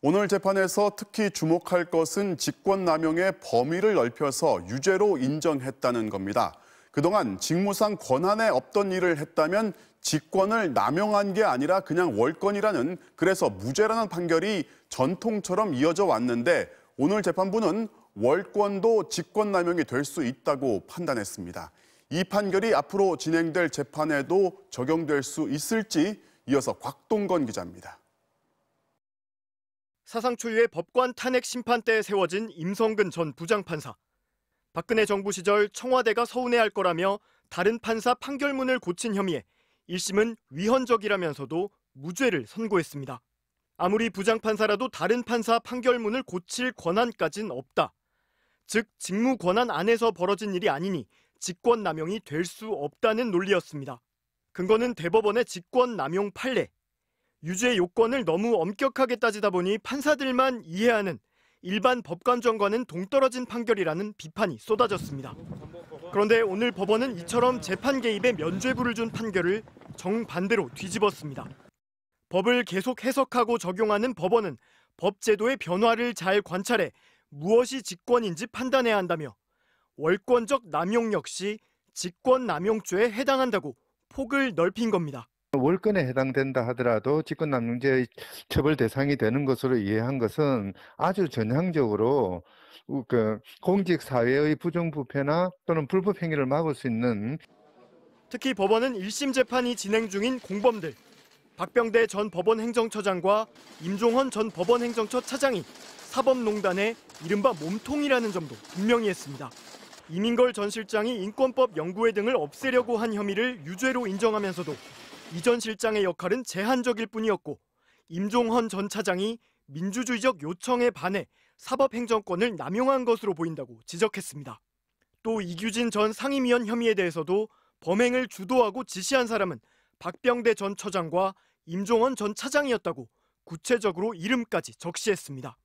오늘 재판에서 특히 주목할 것은 직권남용의 범위를 넓혀서 유죄로 인정했다는 겁니다. 그동안 직무상 권한에 없던 일을 했다면 직권을 남용한 게 아니라 그냥 월권이라는, 그래서 무죄라는 판결이 전통처럼 이어져 왔는데 오늘 재판부는 월권도 직권남용이 될 수 있다고 판단했습니다. 이 판결이 앞으로 진행될 재판에도 적용될 수 있을지 이어서 곽동건 기자입니다. 사상 초유의 법관 탄핵 심판대에 세워진 임성근 전 부장판사. 박근혜 정부 시절 청와대가 서운해할 거라며 다른 판사 판결문을 고친 혐의에 1심은 위헌적이라면서도 무죄를 선고했습니다. 아무리 부장판사라도 다른 판사 판결문을 고칠 권한까진 없다. 즉 직무 권한 안에서 벌어진 일이 아니니 직권남용이 될 수 없다는 논리였습니다. 근거는 대법원의 직권남용 판례. 유죄 요건을 너무 엄격하게 따지다 보니 판사들만 이해하는 일반 법관정과는 동떨어진 판결이라는 비판이 쏟아졌습니다. 그런데 오늘 법원은 이처럼 재판 개입에 면죄부를 준 판결을 정반대로 뒤집었습니다. 법을 계속 해석하고 적용하는 법원은 법제도의 변화를 잘 관찰해 무엇이 직권인지 판단해야 한다며 월권적 남용 역시 직권남용죄에 해당한다고 폭을 넓힌 겁니다. 월권에 해당된다 하더라도 직권남용죄의 처벌 대상이 되는 것으로 이해한 것은 아주 전향적으로 공직사회의 부정부패나 또는 불법 행위를 막을 수 있는. 특히 법원은 1심 재판이 진행 중인 공범들, 박병대 전 법원행정처장과 임종헌 전 법원행정처 차장이 사법농단의 이른바 몸통이라는 점도 분명히 했습니다. 이민걸 전 실장이 인권법 연구회 등을 없애려고 한 혐의를 유죄로 인정하면서도 이 전 실장의 역할은 제한적일 뿐이었고 임종헌 전 차장이 민주주의적 요청에 반해 사법행정권을 남용한 것으로 보인다고 지적했습니다. 또 이규진 전 상임위원 혐의에 대해서도 범행을 주도하고 지시한 사람은 박병대 전 처장과 임종헌 전 차장이었다고 구체적으로 이름까지 적시했습니다.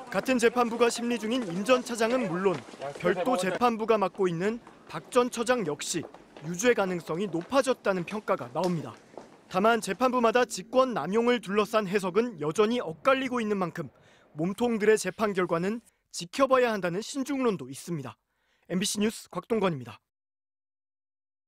같은 재판부가 심리 중인 임 전 차장은 물론 별도 재판부가 맡고 있는 박 전 처장 역시 유죄 가능성이 높아졌다는 평가가 나옵니다. 다만 재판부마다 직권 남용을 둘러싼 해석은 여전히 엇갈리고 있는 만큼 몸통들의 재판 결과는 지켜봐야 한다는 신중론도 있습니다. MBC 뉴스 곽동건입니다.